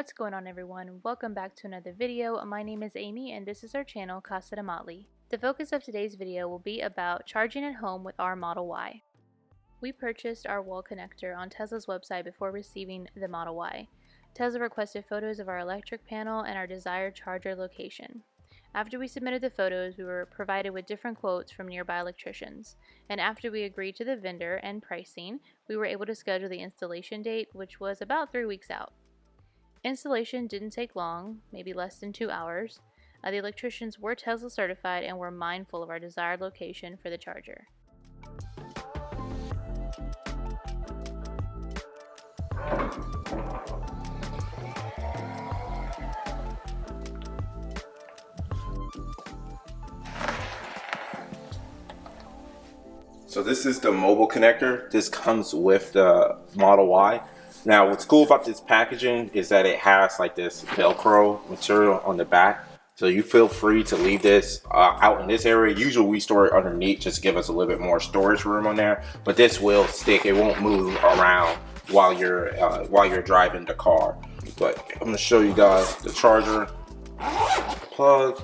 What's going on, everyone? Welcome back to another video. My name is Amy and this is our channel Casa de Motley. The focus of today's video will be about charging at home with our Model Y. We purchased our wall connector on Tesla's website before receiving the Model Y. Tesla requested photos of our electric panel and our desired charger location. After we submitted the photos, we were provided with different quotes from nearby electricians, and after we agreed to the vendor and pricing, we were able to schedule the installation date, which was about 3 weeks out. Installation didn't take long, maybe less than 2 hours. The electricians were Tesla certified and were mindful of our desired location for the charger. So this is the mobile connector. This comes with the Model Y. Now what's cool about this packaging is that it has like this Velcro material on the back. So you feel free to leave this out in this area. Usually we store it underneath just to give us a little bit more storage room on there. But this will stick. It won't move around while you're driving the car. But I'm gonna show you guys the charger plug.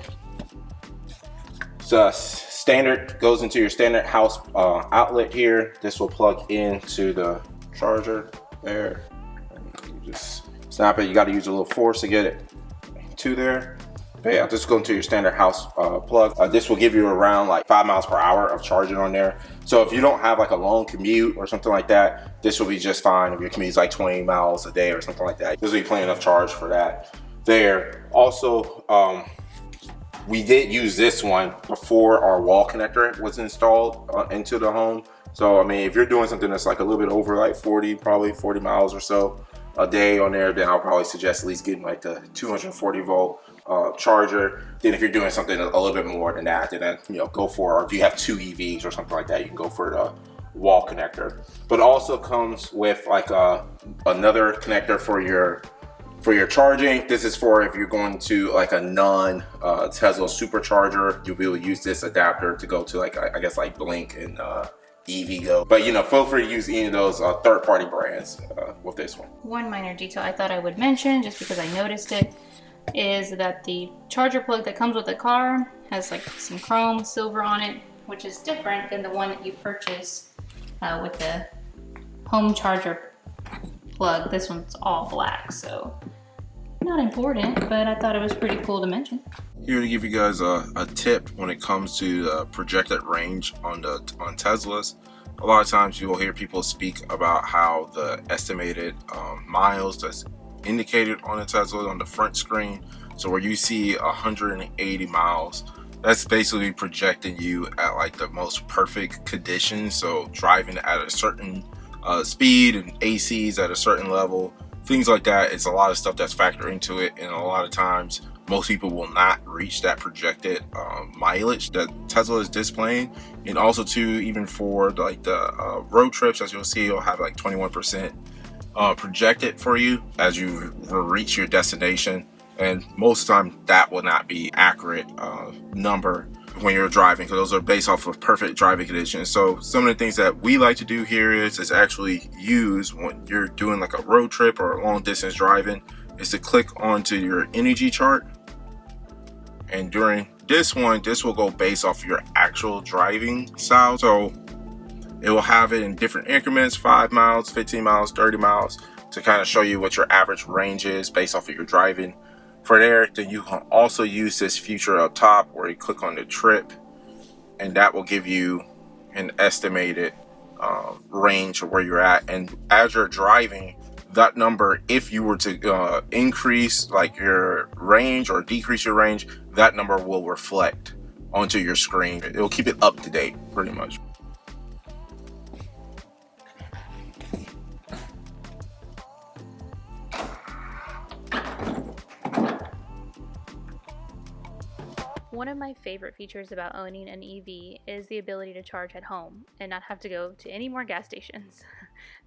So standard goes into your standard house outlet here. This will plug into the charger there. And you just snap it. You got to use a little force to get it to there. But yeah, just go into your standard house plug. This will give you around like 5 miles per hour of charging on there. So if you don't have like a long commute or something like that, this will be just fine. If your commute is like 20 miles a day or something like that, this will be plenty enough charge for that. There also, we did use this one before our wall connector was installed into the home. So I mean, if you're doing something that's like a little bit over like probably 40 miles or so a day on there, then I'll probably suggest at least getting like the 240 volt charger. Then if you're doing something a little bit more than that, then go for, or if you have 2 EVs or something like that, you can go for the wall connector. But it also comes with like another connector for your charging. This is for if you're going to like a non Tesla supercharger, you'll be able to use this adapter to go to like, I guess like Blink and EVgo. But feel free to use any of those third-party brands with this one. One minor detail I thought I would mention, just because I noticed it, is that the charger plug that comes with the car has like some chrome silver on it, which is different than the one that you purchase with the home charger plug. This one's all black, so not important, but I thought it was pretty cool to mention. Here to give you guys a tip when it comes to projected range on Teslas. A lot of times you will hear people speak about how the estimated miles that's indicated on the Tesla on the front screen. So where you see 180 miles, that's basically projecting you at like the most perfect conditions. So driving at a certain speed and ACs at a certain level, things like that. It's a lot of stuff that's factored into it, and a lot of times most people will not reach that projected mileage that Tesla is displaying. And also too, even for like the road trips, as you'll see, you'll have like 21% projected for you as you reach your destination, and most of the time that will not be accurate number when you're driving, because those are based off of perfect driving conditions. So some of the things that we like to do here is actually use when you're doing like a road trip or long distance driving, is to click onto your energy chart. And during this one, this will go based off your actual driving style. So it will have it in different increments, 5 miles, 15 miles, 30 miles, to kind of show you what your average range is based off of your driving. For there, then you can also use this feature up top where you click on the trip, and that will give you an estimated range of where you're at. And as you're driving, that number, if you were to increase like your range or decrease your range, that number will reflect onto your screen. It will keep it up to date pretty much. One of my favorite features about owning an EV is the ability to charge at home and not have to go to any more gas stations.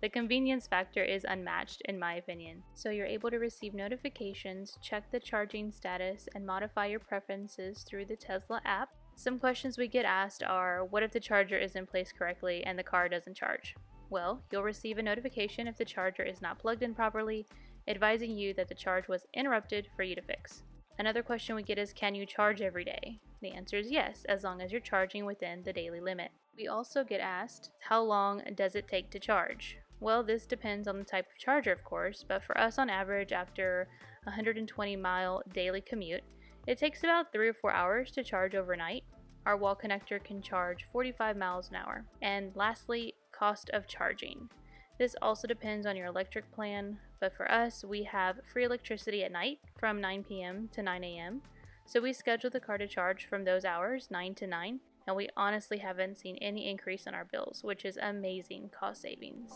The convenience factor is unmatched in my opinion. So you're able to receive notifications, check the charging status, and modify your preferences through the Tesla app. Some questions we get asked are, what if the charger isn't placed correctly and the car doesn't charge? Well, you'll receive a notification if the charger is not plugged in properly, advising you that the charge was interrupted for you to fix. Another question we get is, can you charge every day? The answer is yes, as long as you're charging within the daily limit. We also get asked, how long does it take to charge? Well, this depends on the type of charger, of course, but for us on average, after a 120-mile daily commute, it takes about 3 or 4 hours to charge overnight. Our wall connector can charge 45 miles an hour. And lastly, cost of charging. This also depends on your electric plan, but for us, we have free electricity at night from 9 p.m. to 9 a.m. So we schedule the car to charge from those hours, 9 to 9, and we honestly haven't seen any increase in our bills, which is amazing cost savings.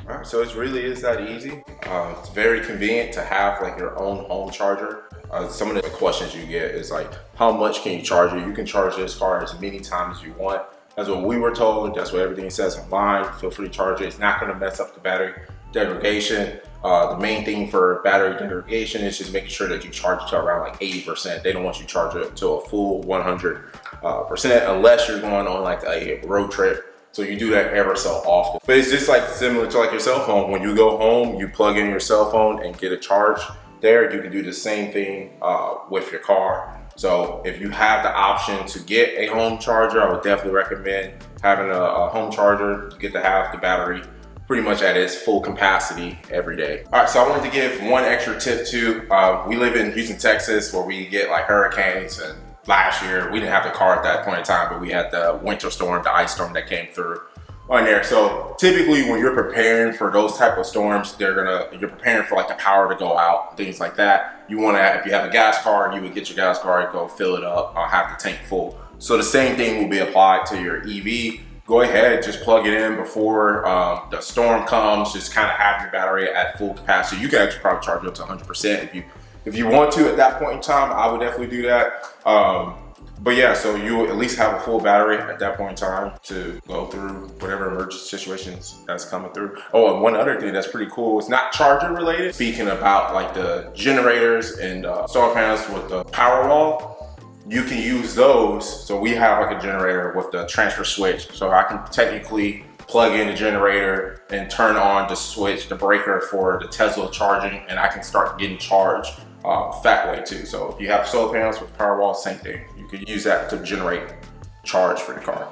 Alright, so it really is that easy. It's very convenient to have like your own home charger. Some of the questions you get is like, how much can you charge it? You can charge this car as many times as you want. That's what we were told. That's what everything says online. Feel free to charge it. It's not going to mess up the battery degradation. The main thing for battery degradation is just making sure that you charge it to around like 80%. They don't want you to charge it to a full 100% unless you're going on like a road trip. So you do that ever so often. But it's just like similar to like your cell phone. When you go home, you plug in your cell phone and get a charge there. You can do the same thing with your car. So if you have the option to get a home charger, I would definitely recommend having a home charger. You get to have the battery pretty much at its full capacity every day. All right, so I wanted to give one extra tip too. We live in Houston, Texas, where we get like hurricanes, and last year we didn't have the car at that point in time, but we had the winter storm, the ice storm that came through on there. So typically when you're preparing for those type of storms, you're preparing for like the power to go out, things like that. You want to, if you have a gas car, you would get your gas car and go fill it up, have the tank full. So the same thing will be applied to your EV. Go ahead, just plug it in before the storm comes. Just kind of have your battery at full capacity. You can actually probably charge it up to 100% if you want to at that point in time. I would definitely do that. But yeah, so you at least have a full battery at that point in time to go through whatever emergency situations that's coming through. Oh, and one other thing that's pretty cool, it's not charger related. Speaking about like the generators and solar panels with the Powerwall, you can use those. So we have like a generator with the transfer switch. So I can technically plug in the generator and turn on the switch, the breaker for the Tesla charging, and I can start getting charged that way too. So if you have solar panels with Powerwall, same thing. You could use that to generate charge for the car.